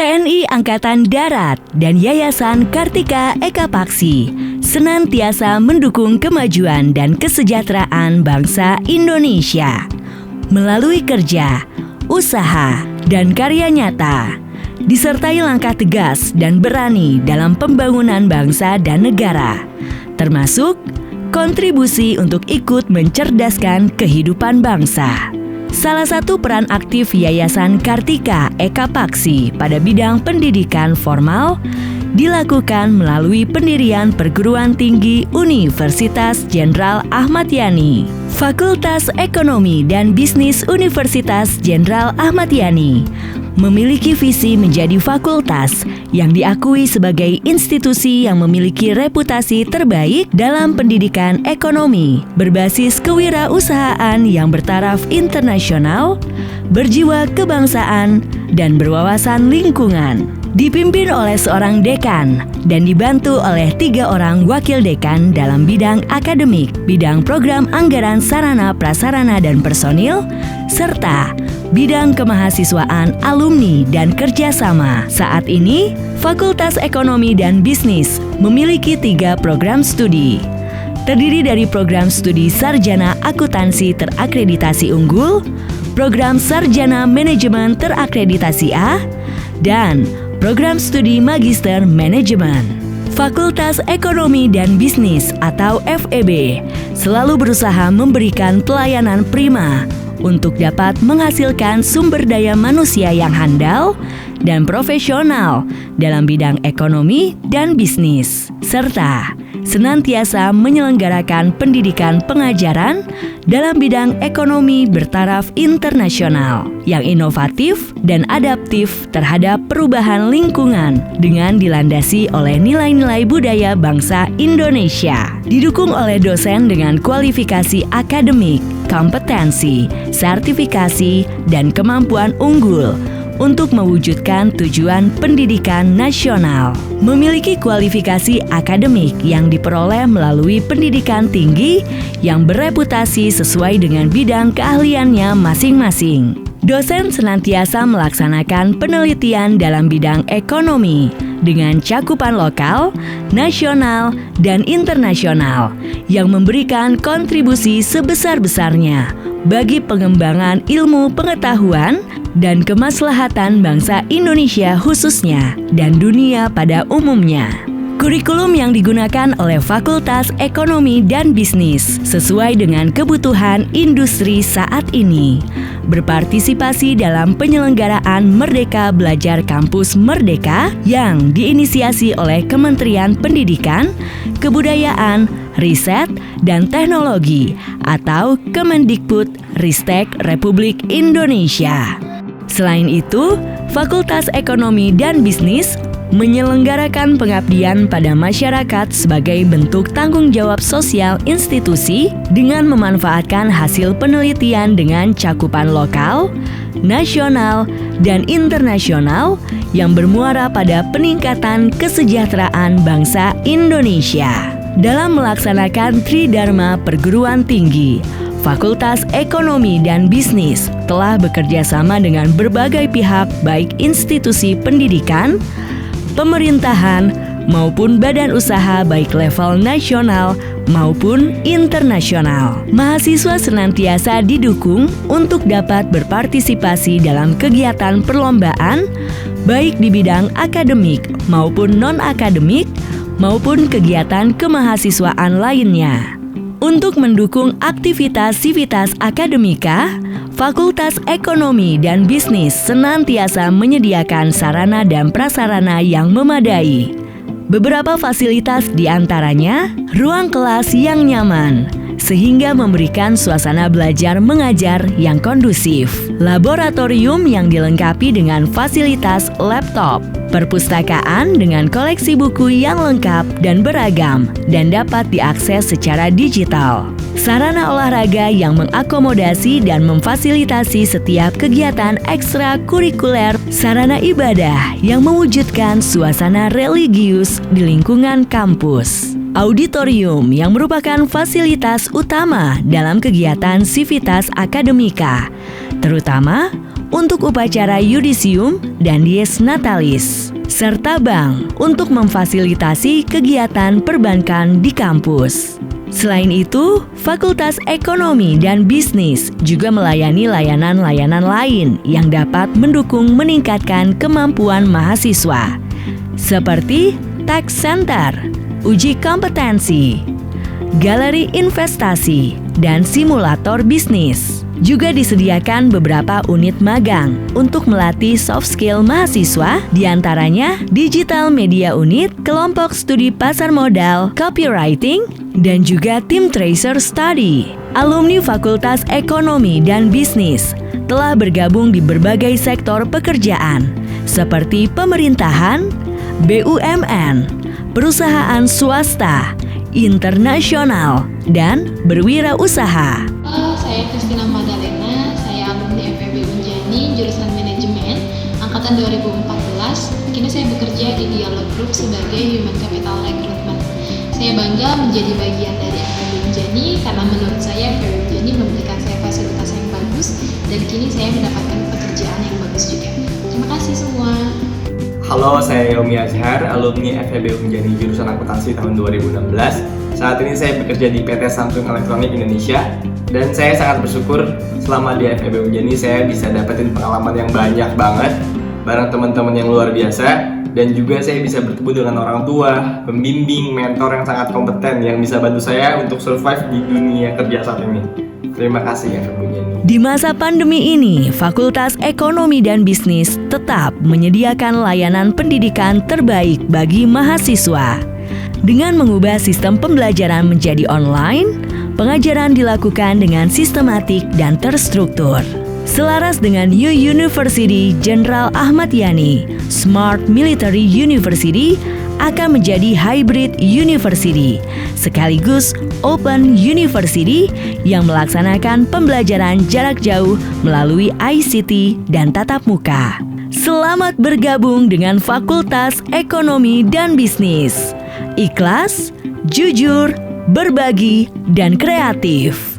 TNI Angkatan Darat dan Yayasan Kartika Eka Paksi senantiasa mendukung kemajuan dan kesejahteraan bangsa Indonesia melalui kerja, usaha, dan karya nyata, disertai langkah tegas dan berani dalam pembangunan bangsa dan negara, termasuk kontribusi untuk ikut mencerdaskan kehidupan bangsa. Salah satu peran aktif Yayasan Kartika Eka Paksi pada bidang pendidikan formal dilakukan melalui pendirian perguruan tinggi Universitas Jenderal Ahmad Yani. Fakultas Ekonomi dan Bisnis Universitas Jenderal Ahmad Yani memiliki visi menjadi fakultas yang diakui sebagai institusi yang memiliki reputasi terbaik dalam pendidikan ekonomi, berbasis kewirausahaan yang bertaraf internasional, berjiwa kebangsaan, dan berwawasan lingkungan. Dipimpin oleh seorang dekan dan dibantu oleh 3 orang wakil dekan dalam bidang akademik, bidang program anggaran sarana prasarana dan personil, serta bidang kemahasiswaan alumni dan kerjasama. Saat ini, Fakultas Ekonomi dan Bisnis memiliki 3 program studi. Terdiri dari program studi Sarjana Akuntansi terakreditasi unggul, program Sarjana Manajemen terakreditasi A, dan program studi Magister Manajemen. Fakultas Ekonomi dan Bisnis atau FEB selalu berusaha memberikan pelayanan prima untuk dapat menghasilkan sumber daya manusia yang handal dan profesional dalam bidang ekonomi dan bisnis, serta senantiasa menyelenggarakan pendidikan pengajaran dalam bidang ekonomi bertaraf internasional yang inovatif dan adaptif terhadap perubahan lingkungan dengan dilandasi oleh nilai-nilai budaya bangsa Indonesia. Didukung oleh dosen dengan kualifikasi akademik, kompetensi, sertifikasi, dan kemampuan unggul untuk mewujudkan tujuan pendidikan nasional. Memiliki kualifikasi akademik yang diperoleh melalui pendidikan tinggi yang bereputasi sesuai dengan bidang keahliannya masing-masing. Dosen senantiasa melaksanakan penelitian dalam bidang ekonomi dengan cakupan lokal, nasional, dan internasional yang memberikan kontribusi sebesar-besarnya bagi pengembangan ilmu pengetahuan dan kemaslahatan bangsa Indonesia khususnya dan dunia pada umumnya. Kurikulum yang digunakan oleh Fakultas Ekonomi dan Bisnis sesuai dengan kebutuhan industri saat ini. Berpartisipasi dalam penyelenggaraan Merdeka Belajar Kampus Merdeka yang diinisiasi oleh Kementerian Pendidikan, Kebudayaan, Riset, dan Teknologi atau Kemendikbud-Ristek Republik Indonesia. Selain itu, Fakultas Ekonomi dan Bisnis menyelenggarakan pengabdian pada masyarakat sebagai bentuk tanggung jawab sosial institusi dengan memanfaatkan hasil penelitian dengan cakupan lokal, nasional, dan internasional yang bermuara pada peningkatan kesejahteraan bangsa Indonesia. Dalam melaksanakan Tridharma Perguruan Tinggi, Fakultas Ekonomi dan Bisnis telah bekerja sama dengan berbagai pihak baik institusi pendidikan, pemerintahan, maupun badan usaha baik level nasional maupun internasional. Mahasiswa senantiasa didukung untuk dapat berpartisipasi dalam kegiatan perlombaan baik di bidang akademik maupun non-akademik maupun kegiatan kemahasiswaan lainnya. Untuk mendukung aktivitas sivitas akademika, Fakultas Ekonomi dan Bisnis senantiasa menyediakan sarana dan prasarana yang memadai. Beberapa fasilitas diantaranya ruang kelas yang nyaman, sehingga memberikan suasana belajar mengajar yang kondusif, laboratorium yang dilengkapi dengan fasilitas laptop, perpustakaan dengan koleksi buku yang lengkap dan beragam dan dapat diakses secara digital, sarana olahraga yang mengakomodasi dan memfasilitasi setiap kegiatan ekstrakurikuler, sarana ibadah yang mewujudkan suasana religius di lingkungan kampus, auditorium yang merupakan fasilitas utama dalam kegiatan sivitas akademika, terutama untuk upacara yudisium dan dies natalis, serta bank untuk memfasilitasi kegiatan perbankan di kampus. Selain itu, Fakultas Ekonomi dan Bisnis juga melayani layanan-layanan lain yang dapat mendukung meningkatkan kemampuan mahasiswa, seperti Tech Center, uji kompetensi, galeri investasi, dan simulator bisnis. Juga disediakan beberapa unit magang untuk melatih soft skill mahasiswa, diantaranya Digital Media Unit, kelompok studi pasar modal, copywriting, dan juga tim Tracer Study. Alumni Fakultas Ekonomi dan Bisnis telah bergabung di berbagai sektor pekerjaan, seperti pemerintahan, BUMN, perusahaan swasta, internasional, dan berwirausaha. Halo, saya Christina Magdalena, saya alumni FEB Unjani, jurusan Manajemen, angkatan 2014. Kini saya bekerja di Dialog Group sebagai Human Capital Recruitment. Saya bangga menjadi bagian dari FEB Unjani karena menurut saya FEB Unjani memberikan saya fasilitas yang bagus dan kini saya mendapatkan pekerjaan yang bagus juga. Terima kasih semua. Halo, saya Yomi Azhar, alumni FEB Unjani jurusan akuntansi tahun 2016. Saat ini saya bekerja di PT Samsung Electronics Indonesia dan saya sangat bersyukur selama di FEB Unjani saya bisa dapetin pengalaman yang banyak banget bareng teman-teman yang luar biasa, dan juga saya bisa bertemu dengan orang tua, pembimbing, mentor yang sangat kompeten yang bisa bantu saya untuk survive di dunia kerja saat ini. Terima kasih FEB Unjani. Di masa pandemi ini, Fakultas Ekonomi dan Bisnis tetap menyediakan layanan pendidikan terbaik bagi mahasiswa. Dengan mengubah sistem pembelajaran menjadi online, pengajaran dilakukan dengan sistematik dan terstruktur. Selaras dengan New University Jenderal Ahmad Yani, Smart Military University akan menjadi hybrid university, sekaligus open university yang melaksanakan pembelajaran jarak jauh melalui ICT dan tatap muka. Selamat bergabung dengan Fakultas Ekonomi dan Bisnis. Ikhlas, jujur, berbagi, dan kreatif.